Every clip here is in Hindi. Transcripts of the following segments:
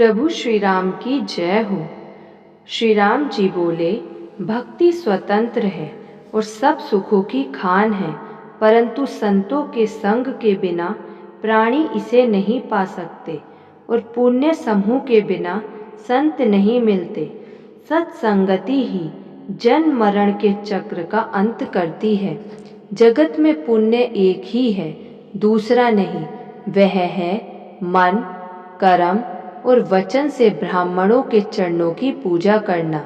प्रभु श्री राम की जय हो। श्री राम जी बोले, भक्ति स्वतंत्र है और सब सुखों की खान है, परंतु संतों के संग के बिना प्राणी इसे नहीं पा सकते और पुण्य समूह के बिना संत नहीं मिलते। सत्संगति ही जन्म मरण के चक्र का अंत करती है। जगत में पुण्य एक ही है, दूसरा नहीं। वह है मन, कर्म और वचन से ब्राह्मणों के चरणों की पूजा करना।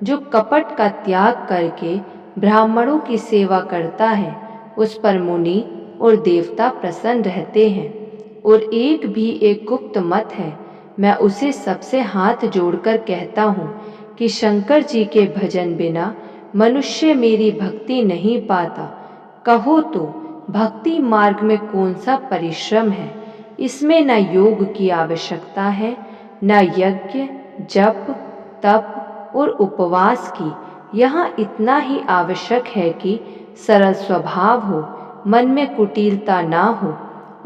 जो कपट का त्याग करके ब्राह्मणों की सेवा करता है, उस पर मुनि और देवता प्रसन्न रहते हैं। और एक गुप्त मत है, मैं उसे सबसे हाथ जोड़कर कहता हूँ कि शंकर जी के भजन बिना मनुष्य मेरी भक्ति नहीं पाता। कहो तो भक्ति मार्ग में कौन सा परिश्रम है? इसमें न योग की आवश्यकता है, न यज्ञ, जप, तप और उपवास की। यहाँ इतना ही आवश्यक है कि सरल स्वभाव हो, मन में कुटिलता ना हो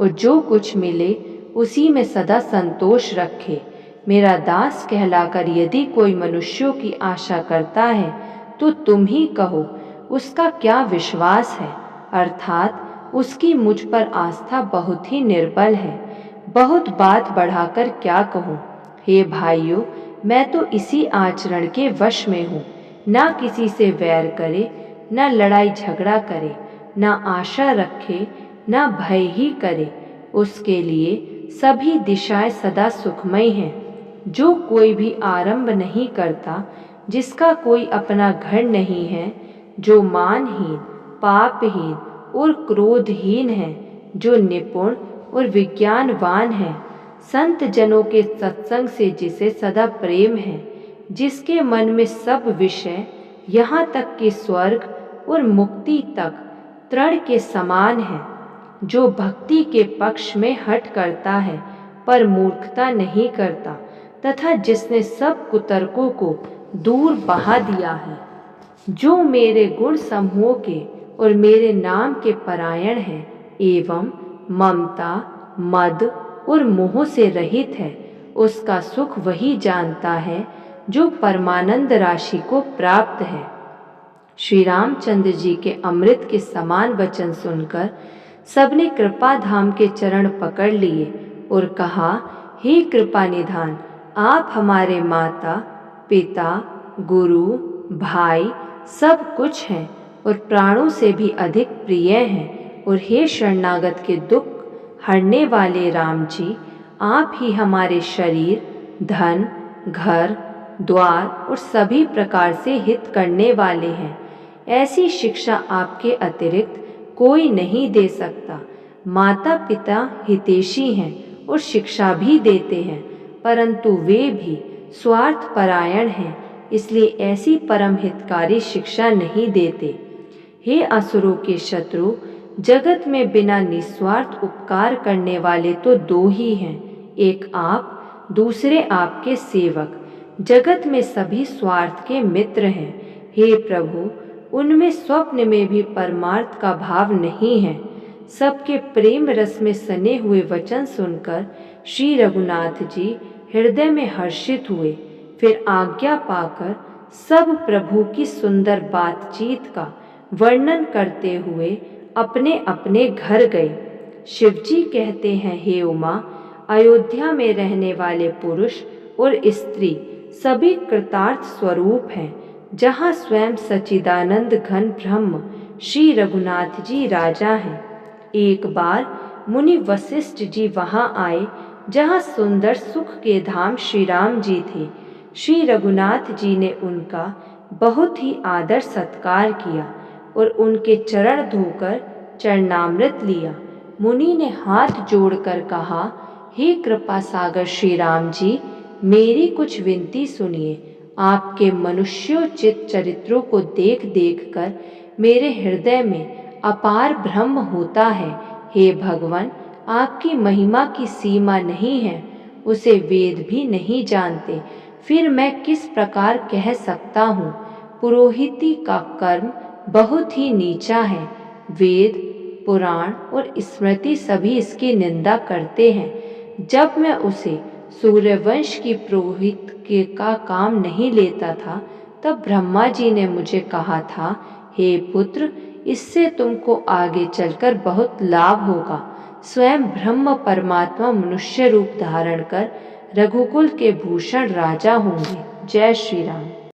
और जो कुछ मिले उसी में सदा संतोष रखे। मेरा दास कहलाकर यदि कोई मनुष्यों की आशा करता है तो तुम ही कहो उसका क्या विश्वास है, अर्थात उसकी मुझ पर आस्था बहुत ही निर्बल है। बहुत बात बढ़ाकर क्या कहूँ। हे भाइयों, मैं तो इसी आचरण के वश में हूँ, ना किसी से वैर करे, ना लड़ाई झगड़ा करे, ना आशा रखे, ना भय ही करे। उसके लिए सभी दिशाएं सदा सुखमय हैं। जो कोई भी आरंभ नहीं करता, जिसका कोई अपना घर नहीं है, जो मानहीन, पापहीन और क्रोधहीन है, जो निपुण और विज्ञानवान है, संत जनों के सत्संग से जिसे सदा प्रेम है, जिसके मन में सब विषय यहाँ तक कि स्वर्ग और मुक्ति तक तृण के समान है, जो भक्ति के पक्ष में हठ करता है पर मूर्खता नहीं करता, तथा जिसने सब कुतर्कों को दूर बहा दिया है, जो मेरे गुण समूह के और मेरे नाम के परायण है एवं ममता, मद और मोह से रहित है, उसका सुख वही जानता है जो परमानंद राशि को प्राप्त है। श्री रामचंद्र जी के अमृत के समान वचन सुनकर सबने कृपा धाम के चरण पकड़ लिए और कहा, हे कृपा निधान, आप हमारे माता, पिता, गुरु, भाई सब कुछ हैं और प्राणों से भी अधिक प्रिय हैं। और हे शरणागत के दुख हरने वाले राम जी, आप ही हमारे शरीर, धन, घर द्वार और सभी प्रकार से हित करने वाले हैं। ऐसी शिक्षा आपके अतिरिक्त कोई नहीं दे सकता। माता पिता हितैषी हैं और शिक्षा भी देते हैं, परंतु वे भी स्वार्थ परायण हैं, इसलिए ऐसी परम हितकारी शिक्षा नहीं देते। हे असुरों के शत्रु, जगत में बिना निस्वार्थ उपकार करने वाले तो दो ही हैं, एक आप, दूसरे आपके सेवक। जगत में सभी स्वार्थ के मित्र हैं। हे प्रभु, उनमें स्वप्न में भी परमार्थ का भाव नहीं है। सबके प्रेम रस में सने हुए वचन सुनकर श्री रघुनाथ जी हृदय में हर्षित हुए। फिर आज्ञा पाकर सब प्रभु की सुंदर बातचीत का वर्णन करते हुए अपने अपने घर गए। शिवजी कहते हैं, हे उमा, अयोध्या में रहने वाले पुरुष और स्त्री सभी कृतार्थ स्वरूप हैं, जहाँ स्वयं सच्चिदानंद घन ब्रह्म श्री रघुनाथ जी राजा हैं। एक बार मुनि वशिष्ठ जी वहाँ आए, जहाँ सुंदर सुख के धाम श्री राम जी थे। श्री रघुनाथ जी ने उनका बहुत ही आदर सत्कार किया और उनके चरण धोकर चरणामृत लिया। मुनि ने हाथ जोड़कर कहा, हे कृपा सागर श्री राम जी, मेरी कुछ विनती सुनिए। आपके मनुष्योचित चरित्रों को देख देख कर मेरे हृदय में अपार भ्रम होता है। हे भगवान, आपकी महिमा की सीमा नहीं है, उसे वेद भी नहीं जानते, फिर मैं किस प्रकार कह सकता हूँ। पुरोहिती का कर्म बहुत ही नीचा है। वेद, पुराण और स्मृति सभी इसकी निंदा करते हैं। जब मैं उसे सूर्यवंश की पुरोहित के का काम नहीं लेता था, तब ब्रह्मा जी ने मुझे कहा था, हे पुत्र, इससे तुमको आगे चलकर बहुत लाभ होगा। स्वयं ब्रह्म परमात्मा मनुष्य रूप धारण कर रघुकुल के भूषण राजा होंगे। जय श्री राम।